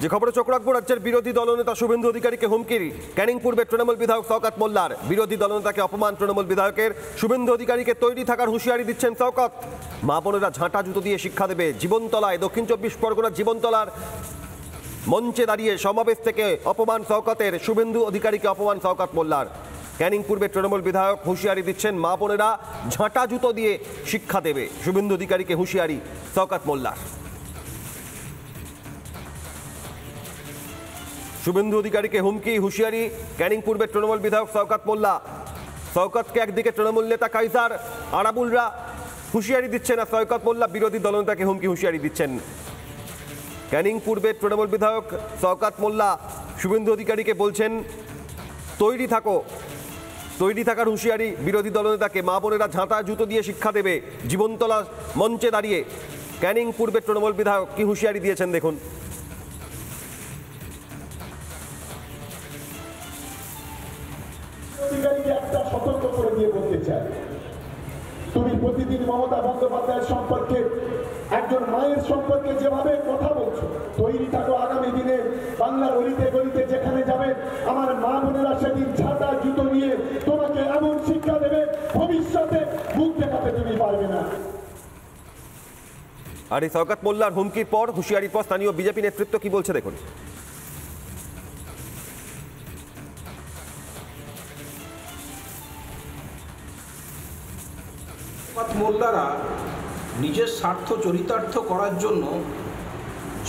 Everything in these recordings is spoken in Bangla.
যে খবরে চোখ রাখবো, রাজ্যের বিরোধী দলনেতা শুভেন্দু অধিকারীকে হুমকি ক্যানিং পূর্বের তৃণমূল বিধায়ক শওকত মোল্লার। বিরোধী দলনেতাকে অপমান তৃণমূল বিধায়কের। শুভেন্দু অধিকারীকে তৈরি থাকার হুঁশিয়ারি দিচ্ছেন শওকত। মা বোনেরা ঝাঁটা জুতো দিয়ে শিক্ষা দেবে। জীবনতলায় দক্ষিণ 24 পরগনার জীবনতলার মঞ্চে দাঁড়িয়ে সমাবেশ থেকে অপমান শওকতের। শুভেন্দু অধিকারীকে অপমান শওকত মোল্লার। ক্যানিং পূর্বের তৃণমূল বিধায়ক হুঁশিয়ারি দিচ্ছেন, মা বোনেরা ঝাঁটা জুতো দিয়ে শিক্ষা দেবে। শুভেন্দু অধিকারীকে হুঁশিয়ারি শওকত মোল্লার। শুভেন্দু অধিকারীকে হুমকি হুঁশিয়ারি ক্যানিং পূর্বের তৃণমূল বিধায়ক শওকত মোল্লা। শওকতকে একদিকে তৃণমূল নেতা কাইসার আরাবুলরা হুঁশিয়ারি দিচ্ছেন, আর শওকত মোল্লা বিরোধী দলনেতাকে হুমকি হুঁশিয়ারি দিচ্ছেন। ক্যানিং পূর্বের তৃণমূল বিধায়ক শওকত মোল্লা শুভেন্দু অধিকারীকে বলছেন, তৈরি থাকো। তৈরি থাকার হুঁশিয়ারি বিরোধী দলনেতাকে। মা বোনেরা ঝাঁটা জুতো দিয়ে শিক্ষা দেবে। জীবনতলা মঞ্চে দাঁড়িয়ে ক্যানিং পূর্বের তৃণমূল বিধায়ক কি হুঁশিয়ারি দিয়েছেন দেখুন। একটা সতর্ক করে দিয়ে বলতে চাই, তুমি প্রতিদিন মমতা বন্দ্যোপাধ্যায়ের সম্পর্কে, একজন মায়ের সম্পর্কে যেভাবে কথা বলছো, তৈরি থাকো। আগামী দিনে বাংলার গলিতে গলিতে যেখানে যাবে, আমার মা বোনেরা সেদিন ঝাঁটা জুতো নিয়ে তোমাকে এমন শিক্ষা দেবে, ভবিষ্যতে মুখ দেখাতে তুমি পারবে না। আর এই শওকত মোল্লার হুমকির পর, হুঁশিয়ারির পর স্থানীয় বিজেপি নেতৃত্ব কি বলছে দেখুন। মোল্লারা নিজের স্বার্থ চরিতার্থ করার জন্য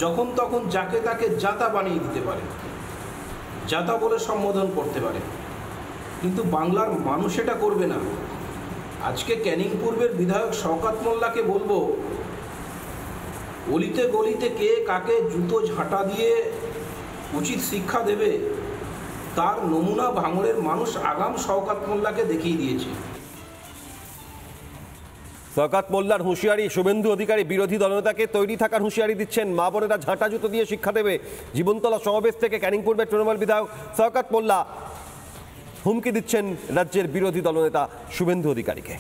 যখন তখন যাকে তাকে জাতা বানিয়ে দিতে পারে, জাতা বলে সম্বোধন করতে পারে, কিন্তু বাংলার মানুষ এটা করবে না। আজকে ক্যানিং পূর্বের বিধায়ক শওকত মোল্লাকে বলবো, অলিতে গলিতে কে কাকে জুতো ঝাঁটা দিয়ে উচিত শিক্ষা দেবে, তার নমুনা ভাঙড়ের মানুষ আগাম শওকত মোল্লাকে দেখিয়ে দিয়েছে। শওকত মোল্লার হুঁশিয়ারি। শুভেন্দু অধিকারী বিরোধী দলনেতাকে তৈরি থাকার হুঁশিয়ারি দিচ্ছেন। মা বোনেরা ঝাঁটা জুতো দিয়ে শিক্ষা দেবে। জীবনতলা সমাবেশ থেকে ক্যানিং পূর্বের তৃণমূল বিধায়ক শওকত মোল্লা হুমকি দিচ্ছেন রাজ্যের বিরোধী দলনেতা শুভেন্দু অধিকারীকে।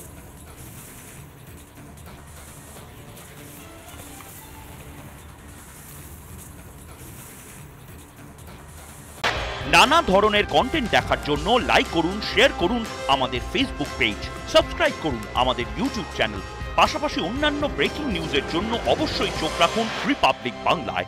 নানা ধরনের কন্টেন্ট দেখার জন্য লাইক করুন, শেয়ার করুন আমাদের ফেসবুক পেজ, সাবস্ক্রাইব করুন আমাদের ইউটিউব চ্যানেল। পাশাপাশি অন্যান্য ব্রেকিং নিউজের জন্য অবশ্যই চোখ রাখুন রিপাবলিক বাংলায়।